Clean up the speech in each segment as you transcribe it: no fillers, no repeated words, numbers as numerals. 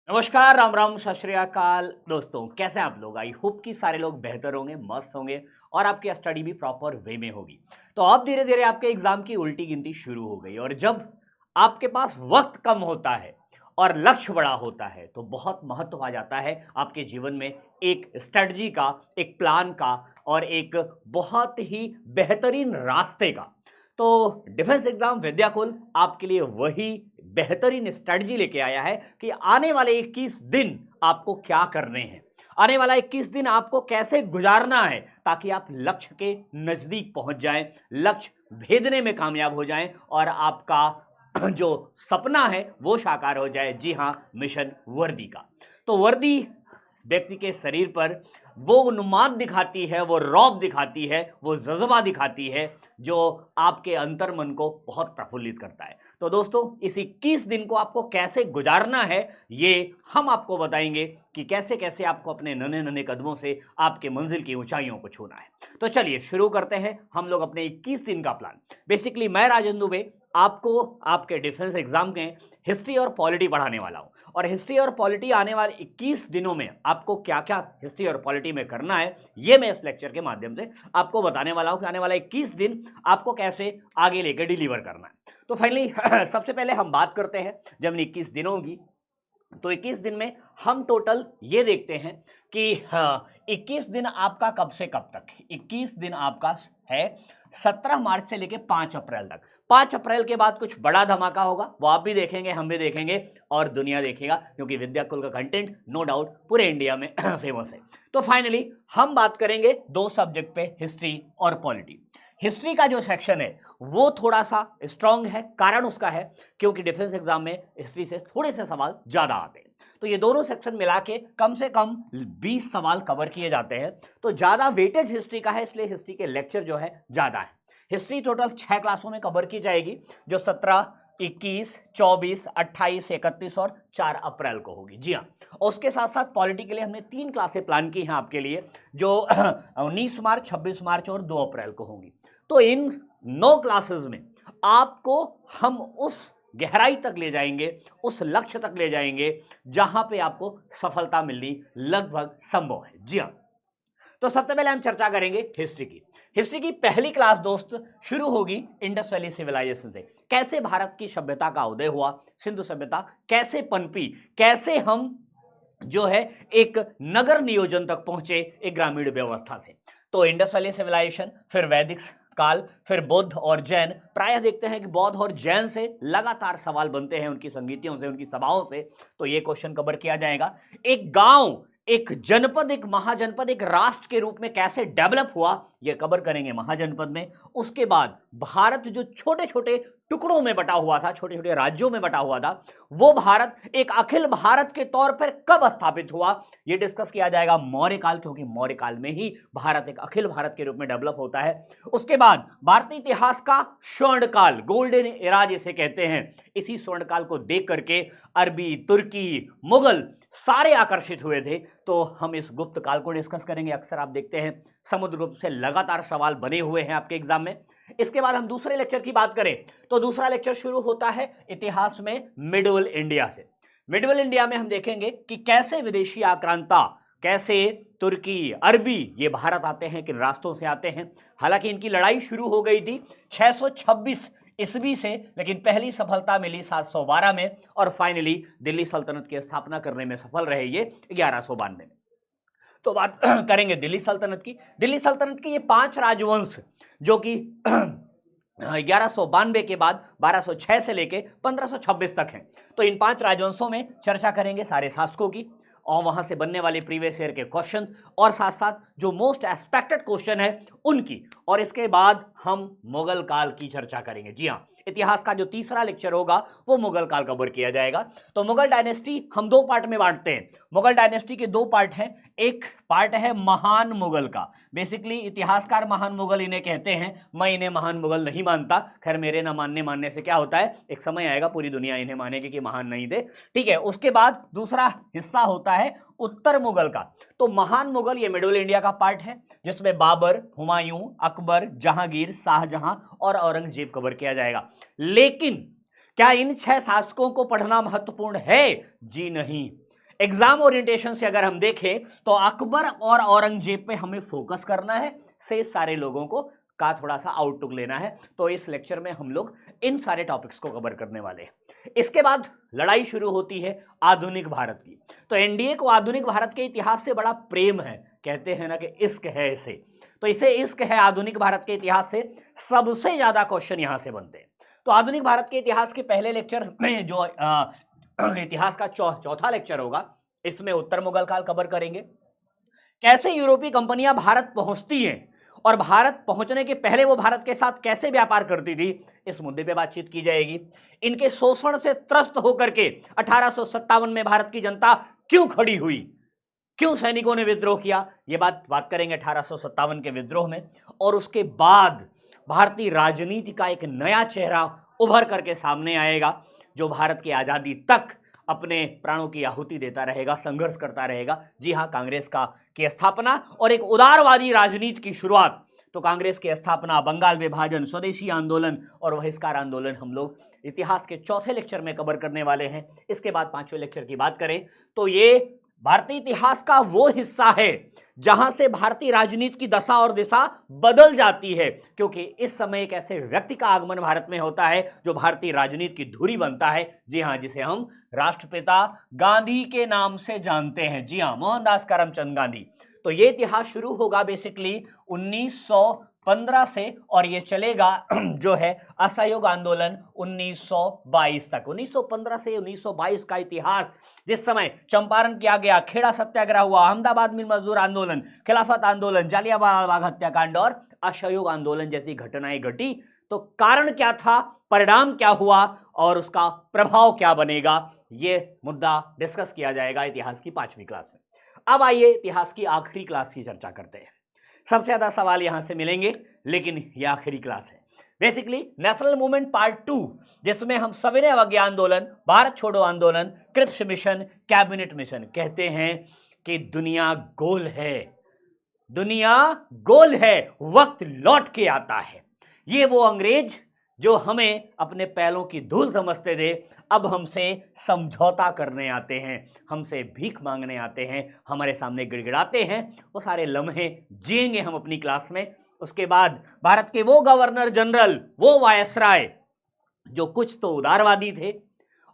नमस्कार, राम राम, सत श्री अकाल दोस्तों। कैसे हैं आप लोग? आई होप कि सारे लोग बेहतर होंगे, मस्त होंगे और आपकी स्टडी भी प्रॉपर वे में होगी। तो अब धीरे धीरे आपके एग्जाम की उल्टी गिनती शुरू हो गई और जब आपके पास वक्त कम होता है और लक्ष्य बड़ा होता है तो बहुत महत्व आ जाता है आपके जीवन में एक स्ट्रेटजी का, एक प्लान का और एक बहुत ही बेहतरीन रास्ते का। तो डिफेंस एग्जाम विद्याकुल आपके लिए वही बेहतरीन स्ट्रेटजी लेके आया है कि आने वाले 21 दिन आपको क्या करने हैं, आने वाला 21 दिन आपको कैसे गुजारना है ताकि आप लक्ष्य के नजदीक पहुंच जाएं, लक्ष्य भेदने में कामयाब हो जाएं और आपका जो सपना है वो साकार हो जाए। जी हाँ, मिशन वर्दी का। तो वर्दी व्यक्ति के शरीर पर वो उन्माद दिखाती है, वो रौब दिखाती है, वो जज्बा दिखाती है जो आपके अंतर मन को बहुत प्रफुल्लित करता है। तो दोस्तों, इस 21 दिन को आपको कैसे गुजारना है ये हम आपको बताएंगे कि कैसे कैसे आपको अपने नन्हे नन्हे कदमों से आपके मंजिल की ऊंचाइयों को छूना है। तो चलिए शुरू करते हैं हम लोग अपने 21 दिन का प्लान। बेसिकली मैं राजेंद्र दुबे आपको आपके डिफेंस एग्जाम के हिस्ट्री और पॉलिटी पढ़ाने वाला हूं और हिस्ट्री और पॉलिटी आने वाले 21 दिनों में आपको क्या क्या हिस्ट्री और पॉलिटी में करना है ये मैं इस लेक्चर के माध्यम से आपको बताने वाला हूं कि आने वाला 21 दिन आपको कैसे आगे लेकर डिलीवर करना है। तो फाइनली सबसे पहले हम बात करते हैं जब 21 दिनों की। तो 21 दिन में हम टोटल ये देखते हैं कि 21 दिन आपका कब से कब तक। 21 दिन आपका है 17 मार्च से लेकर 5 अप्रैल तक। 5 अप्रैल के बाद कुछ बड़ा धमाका होगा, वो आप भी देखेंगे, हम भी देखेंगे और दुनिया देखेगा, क्योंकि विद्याकुल का कंटेंट नो डाउट पूरे इंडिया में फेमस है। तो फाइनली हम बात करेंगे दो सब्जेक्ट पे, हिस्ट्री और पॉलिटी। हिस्ट्री का जो सेक्शन है वो थोड़ा सा स्ट्रांग है, कारण उसका है क्योंकि डिफेंस एग्जाम में हिस्ट्री से थोड़े से सवाल ज्यादा आते हैं। तो ये दोनों सेक्शन मिला के कम से कम 20 सवाल कवर किए जाते हैं। तो ज्यादा वेटेज हिस्ट्री का है, इसलिए हिस्ट्री के लेक्चर जो है ज्यादा है। हिस्ट्री टोटल 6 क्लासों में कवर की जाएगी, जो 17, 21, 24, 28, 31 और 4 अप्रैल को होगी। जी हाँ, और उसके साथ साथ पॉलिटी के लिए हमने 3 क्लासें प्लान की हैं आपके लिए, जो 19 मार्च, 26 मार्च और 2 अप्रैल को होंगी। तो इन 9 क्लासेस में आपको हम उस गहराई तक ले जाएंगे, उस लक्ष्य तक ले जाएंगे जहां पे आपको सफलता मिलनी लगभग संभव है। जी हाँ, तो सबसे पहले हम चर्चा करेंगे हिस्ट्री की। हिस्ट्री की पहली क्लास दोस्त शुरू होगी इंडस वैली सिविलाइजेशन से। कैसे भारत की सभ्यता का उदय हुआ, सिंधु सभ्यता कैसे पनपी, कैसे हम जो है एक नगर नियोजन तक पहुंचे एक ग्रामीण व्यवस्था से। तो इंडस वैली सिविलाइजेशन, फिर वैदिक काल, फिर बौद्ध और जैन। प्रायः देखते हैं कि बौद्ध और जैन से लगातार सवाल बनते हैं, उनकी संगीतियों से, उनकी सभाओं से। तो ये क्वेश्चन कवर किया जाएगा। एक गांव, एक जनपद, एक महाजनपद, एक राष्ट्र के रूप में कैसे डेवलप हुआ ये कवर करेंगे महाजनपद में। उसके बाद भारत जो छोटे छोटे टुकड़ों में बटा हुआ था, छोटे छोटे राज्यों में बटा हुआ था, वो भारत एक अखिल भारत के तौर पर कब स्थापित हुआ ये डिस्कस किया जाएगा मौर्य काल, क्योंकि मौर्य काल में ही भारत एक अखिल भारत के रूप में डेवलप होता है। उसके बाद भारतीय इतिहास का स्वर्ण काल, गोल्डन एरा जिसे कहते हैं, इसी स्वर्ण काल को देख करके अरबी, तुर्की, मुगल सारे आकर्षित हुए थे। तो हम इस गुप्त काल को डिस्कस करेंगे। अक्सर आप देखते हैं समुद्रगुप्त से लगातार सवाल बने हुए हैं आपके एग्जाम में। इसके बाद हम दूसरे लेक्चर की बात करें तो दूसरा लेक्चर शुरू होता है इतिहास में मिडवल इंडिया से। मिडवल इंडिया में हम देखेंगे कि कैसे विदेशी आक्रांता, कैसे तुर्की, अरबी ये भारत आते हैं, किन रास्तों से आते हैं। हालांकि इनकी लड़ाई शुरू हो गई थी 626 ईस्वी से, लेकिन पहली सफलता मिली 712 में और फाइनली दिल्ली सल्तनत की स्थापना करने में सफल रहे ये 1192 में। तो बात करेंगे दिल्ली सल्तनत की। दिल्ली सल्तनत के ये 5 राजवंश जो कि 1192 के बाद 1206 से लेके 1526 तक हैं। तो इन 5 राजवंशों में चर्चा करेंगे सारे शासकों की और वहां से बनने वाले प्रीवियस ईयर के क्वेश्चन और साथ साथ जो मोस्ट एक्सपेक्टेड क्वेश्चन है उनकी। और इसके बाद हम मुगल काल की चर्चा करेंगे। जी हाँ, इतिहास का जो तीसरा लेक्चर होगा वो मुगल काल कवर किया जाएगा। तो मुगल डायनेस्टी हम 2 पार्ट में बांटते हैं। मुगल डायनेस्टी के 2 पार्ट हैं। एक पार्ट है महान मुगल का, बेसिकली इतिहासकार महान मुगल इन्हें कहते हैं, मैं इन्हें महान मुगल नहीं मानता। खैर मेरे ना मानने से क्या होता है, एक समय आएगा पूरी दुनिया इन्हें मानेगी कि महान नहीं थे, ठीक है। उसके बाद दूसरा हिस्सा होता है उत्तर मुगल का। तो महान मुगल ये मिडल इंडिया का पार्ट है, जिसमें बाबर, हुमायूं, अकबर, जहांगीर, शाहजहां और औरंगजेब कवर किया जाएगा। लेकिन क्या इन 6 शासकों को पढ़ना महत्वपूर्ण है? जी नहीं। एग्जाम ओरिएंटेशन से अगर हम देखें तो अकबर और औरंगजेब पे हमें फोकस करना है, से सारे लोगों को का थोड़ा सा आउटलुक लेना है। तो इस लेक्चर में हम लोग इन सारे टॉपिक्स को कवर करने वाले हैं। इसके बाद लड़ाई शुरू होती है आधुनिक भारत की। तो एनडीए को आधुनिक भारत के इतिहास से बड़ा प्रेम है, कहते हैं ना कि इश्क है इसे, तो इसे इश्क है आधुनिक भारत के इतिहास से। सबसे ज्यादा क्वेश्चन यहां से बनते हैं। तो आधुनिक भारत के इतिहास के पहले लेक्चर में जो इतिहास का चौथा लेक्चर होगा, इसमें उत्तर मुगल काल कवर करेंगे, कैसे यूरोपीय कंपनियां भारत पहुंचती हैं और भारत पहुंचने के पहले वो भारत के साथ कैसे व्यापार करती थी, इस मुद्दे पे बातचीत की जाएगी। इनके शोषण से त्रस्त होकर के 1857 में भारत की जनता क्यों खड़ी हुई, क्यों सैनिकों ने विद्रोह किया, ये बात करेंगे 1857 के विद्रोह में। और उसके बाद भारतीय राजनीति का एक नया चेहरा उभर करके सामने आएगा, जो भारत की आजादी तक अपने प्राणों की आहुति देता रहेगा, संघर्ष करता रहेगा। जी हाँ, कांग्रेस की स्थापना और एक उदारवादी राजनीति की शुरुआत। तो कांग्रेस की स्थापना, बंगाल विभाजन, स्वदेशी आंदोलन और बहिष्कार आंदोलन हम लोग इतिहास के चौथे लेक्चर में कवर करने वाले हैं। इसके बाद पांचवें लेक्चर की बात करें तो ये भारतीय इतिहास का वो हिस्सा है जहां से भारतीय राजनीति की दशा और दिशा बदल जाती है, क्योंकि इस समय एक ऐसे व्यक्ति का आगमन भारत में होता है जो भारतीय राजनीति की धुरी बनता है। जी हां, जिसे हम राष्ट्रपिता गांधी के नाम से जानते हैं। जी हां, मोहनदास करमचंद गांधी। तो ये इतिहास शुरू होगा बेसिकली 1915 से और ये चलेगा जो है असहयोग आंदोलन 1922 तक। 1915 से 1922 का इतिहास, जिस समय चंपारण किया गया, खेड़ा सत्याग्रह हुआ, अहमदाबाद मिल मजदूर आंदोलन, खिलाफत आंदोलन, जालियांवाला बाग हत्याकांड और असहयोग आंदोलन जैसी घटनाएं घटी। तो कारण क्या था, परिणाम क्या हुआ और उसका प्रभाव क्या बनेगा, ये मुद्दा डिस्कस किया जाएगा इतिहास की पांचवी क्लास में। अब आइए इतिहास की आखिरी क्लास की चर्चा करते हैं। सबसे ज्यादा सवाल यहां से मिलेंगे, लेकिन यह आखिरी क्लास है। बेसिकली नेशनल मूवमेंट पार्ट 2, जिसमें हम सविनय अवज्ञा आंदोलन, भारत छोड़ो आंदोलन, क्रिप्स मिशन, कैबिनेट मिशन, कहते हैं कि दुनिया गोल है, दुनिया गोल है, वक्त लौट के आता है। ये वो अंग्रेज जो हमें अपने पैरों की धूल समझते थे, अब हमसे समझौता करने आते हैं, हमसे भीख मांगने आते हैं, हमारे सामने गिड़गिड़ाते हैं। वो सारे लम्हे जिएंगे हम अपनी क्लास में। उसके बाद भारत के वो गवर्नर जनरल, वो वायसराय जो कुछ तो उदारवादी थे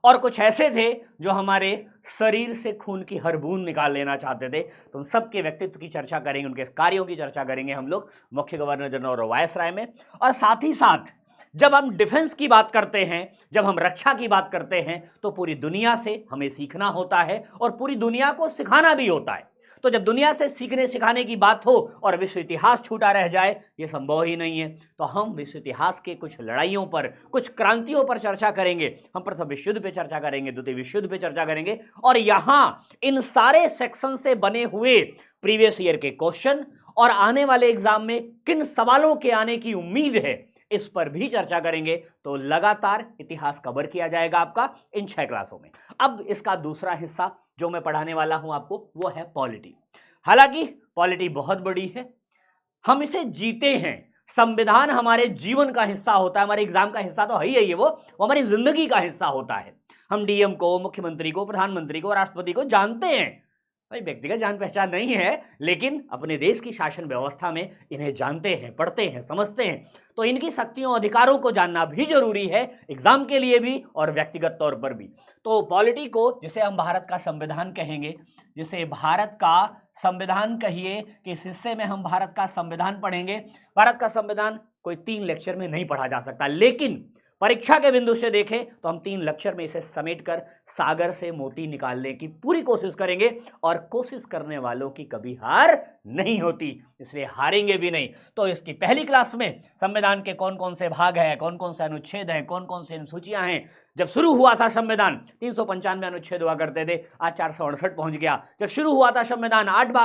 और कुछ ऐसे थे जो हमारे शरीर से खून की हर बूंद निकाल लेना चाहते थे। तो उन सबके व्यक्तित्व की चर्चा करेंगे, उनके कार्यों की चर्चा करेंगे हम लोग मुख्य गवर्नर जनरल और वायसराय में। और साथ ही साथ जब हम डिफेंस की बात करते हैं, जब हम रक्षा की बात करते हैं, तो पूरी दुनिया से हमें सीखना होता है और पूरी दुनिया को सिखाना भी होता है। तो जब दुनिया से सीखने सिखाने की बात हो और विश्व इतिहास छूटा रह जाए, ये संभव ही नहीं है। तो हम विश्व इतिहास के कुछ लड़ाइयों पर, कुछ क्रांतियों पर चर्चा करेंगे। हम प्रथम विश्व युद्ध पे चर्चा करेंगे, द्वितीय विश्व युद्ध पे चर्चा करेंगे, और यहां इन सारे सेक्शन से बने हुए प्रीवियस ईयर के क्वेश्चन और आने वाले एग्जाम में किन सवालों के आने की उम्मीद है, इस पर भी चर्चा करेंगे। तो लगातार इतिहास कवर किया जाएगा आपका इन 6 क्लासों में। अब इसका दूसरा हिस्सा जो मैं पढ़ाने वाला हूं आपको, वो है पॉलिटी। हालांकि पॉलिटी बहुत बड़ी है, हम इसे जीते हैं। संविधान हमारे जीवन का हिस्सा होता है, हमारे एग्जाम का हिस्सा तो है ही है, वो हमारी जिंदगी का हिस्सा होता है। हम डीएम को, मुख्यमंत्री को, प्रधानमंत्री को, राष्ट्रपति को जानते हैं। भाई व्यक्तिगत जान पहचान नहीं है, लेकिन अपने देश की शासन व्यवस्था में इन्हें जानते हैं, पढ़ते हैं, समझते हैं। तो इनकी शक्तियों, अधिकारों को जानना भी जरूरी है, एग्जाम के लिए भी और व्यक्तिगत तौर पर भी। तो पॉलिटी को, जिसे हम भारत का संविधान कहेंगे, जिसे भारत का संविधान कहिए कि इस हिस्से में हम भारत का संविधान पढ़ेंगे। भारत का संविधान कोई 3 लेक्चर में नहीं पढ़ा जा सकता, लेकिन परीक्षा के बिंदु से देखें तो हम 3 लेक्चर में इसे समेटकर सागर से मोती निकालने की पूरी कोशिश करेंगे। और कोशिश करने वालों की कभी हार नहीं होती, इसलिए हारेंगे भी नहीं। तो इसकी पहली क्लास में संविधान के कौन कौन से भाग हैं, कौन कौन से अनुच्छेद हैं, कौन कौन से अनुसूचियां हैं। जब शुरू हुआ था संविधान 395 अनुच्छेद हुआ करते थे, आज 468 पहुंच गया। जब शुरू हुआ था संविधान 8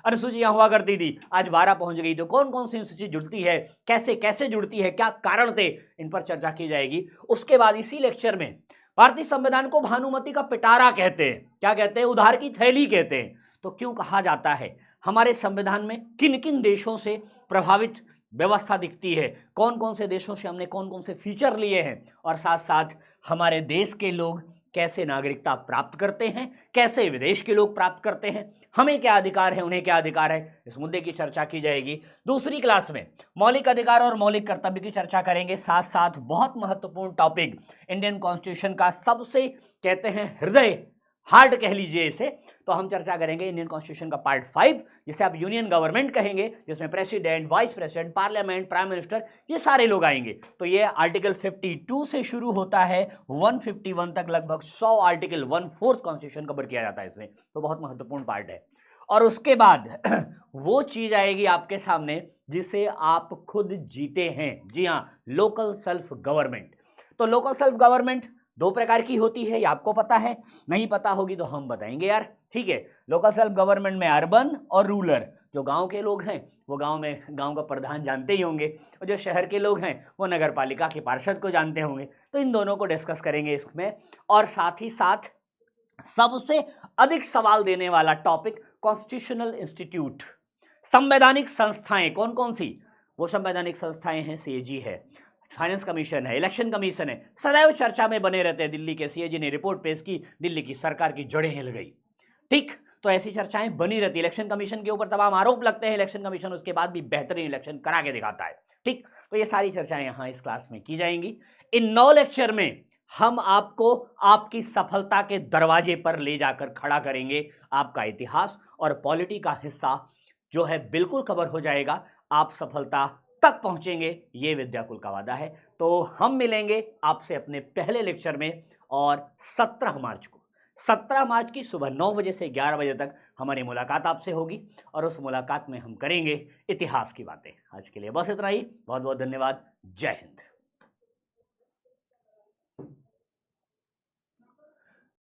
अनुसूचियां हुआ करती थी, आज 12 पहुंच गई। तो कौन कौन सी अनुसूची जुड़ती है, कैसे कैसे जुड़ती है, क्या कारण थे, इन पर चर्चा की जाएगी। उसके बाद इसी लेक्चर में भारतीय संविधान को भानुमति का पिटारा कहते हैं। क्या कहते हैं? उधार की थैली कहते हैं। तो क्यों कहा जाता है? हमारे संविधान में किन किन देशों से प्रभावित व्यवस्था दिखती है, कौन कौन से देशों से हमने कौन कौन से फीचर लिए हैं, और साथ साथ हमारे देश के लोग कैसे नागरिकता प्राप्त करते हैं, कैसे विदेश के लोग प्राप्त करते हैं, हमें क्या अधिकार है, उन्हें क्या अधिकार है, इस मुद्दे की चर्चा की जाएगी। दूसरी क्लास में मौलिक अधिकार और मौलिक कर्तव्य की चर्चा करेंगे। साथ साथ बहुत महत्वपूर्ण टॉपिक इंडियन कॉन्स्टिट्यूशन का, सबसे कहते हैं हृदय, हार्ट कह लीजिए इसे, तो हम चर्चा करेंगे इंडियन कॉन्स्टिट्यूशन का पार्ट 5, जिसे आप यूनियन गवर्नमेंट कहेंगे, जिसमें president, vice president, parliament, prime minister, ये सारे लोग आएंगे। तो ये आर्टिकल 52 से शुरू होता है 151 तक, लगभग 100 आर्टिकल, 1/4 कॉन्स्टिट्यूशन कवर किया जाता है इसमें, तो बहुत महत्वपूर्ण पार्ट है। और उसके बाद वो चीज आएगी आपके सामने जिसे आप खुद जीते हैं, जी हाँ, लोकल सेल्फ गवर्नमेंट। तो लोकल सेल्फ गवर्नमेंट 2 प्रकार की होती है, ये आपको पता है, नहीं पता होगी तो हम बताएंगे यार, ठीक है। लोकल सेल्फ गवर्नमेंट में अर्बन और रूरल, जो गांव के लोग हैं वो गांव में गांव का प्रधान जानते ही होंगे, और जो शहर के लोग हैं वो नगर पालिका के पार्षद को जानते होंगे। तो इन दोनों को डिस्कस करेंगे इसमें। और साथ ही साथ सबसे अधिक सवाल देने वाला टॉपिक कॉन्स्टिट्यूशनल इंस्टीट्यूट, संवैधानिक संस्थाएं कौन कौन सी, वो संवैधानिक संस्थाएं हैं, सीएजी है, फाइनेंस कमीशन है, इलेक्शन कमीशन है, सदैव चर्चा में बने रहते हैं। दिल्ली के सीएजी ने रिपोर्ट पेश की, दिल्ली की सरकार की जड़ें हिल गई, ठीक। तो ऐसी चर्चाएं बनी रहती है। इलेक्शन कमीशन के ऊपर तमाम आरोप लगते हैं, इलेक्शन कमीशन उसके बाद भी बेहतरीन इलेक्शन करा के दिखाता है, ठीक। तो ये सारी चर्चाएं यहां इस क्लास में की जाएंगी। इन 9 लेक्चर में हम आपको आपकी सफलता के दरवाजे पर ले जाकर खड़ा करेंगे। आपका इतिहास और पॉलिटी का हिस्सा जो है बिल्कुल कवर हो जाएगा, आप सफलता तक पहुंचेंगे, ये विद्याकुल का वादा है। तो हम मिलेंगे आपसे अपने पहले लेक्चर में, और 17 मार्च को, 17 मार्च की सुबह 9 बजे से 11 बजे तक हमारी मुलाकात आपसे होगी, और उस मुलाकात में हम करेंगे इतिहास की बातें। आज के लिए बस इतना ही, बहुत बहुत धन्यवाद, जय हिंद।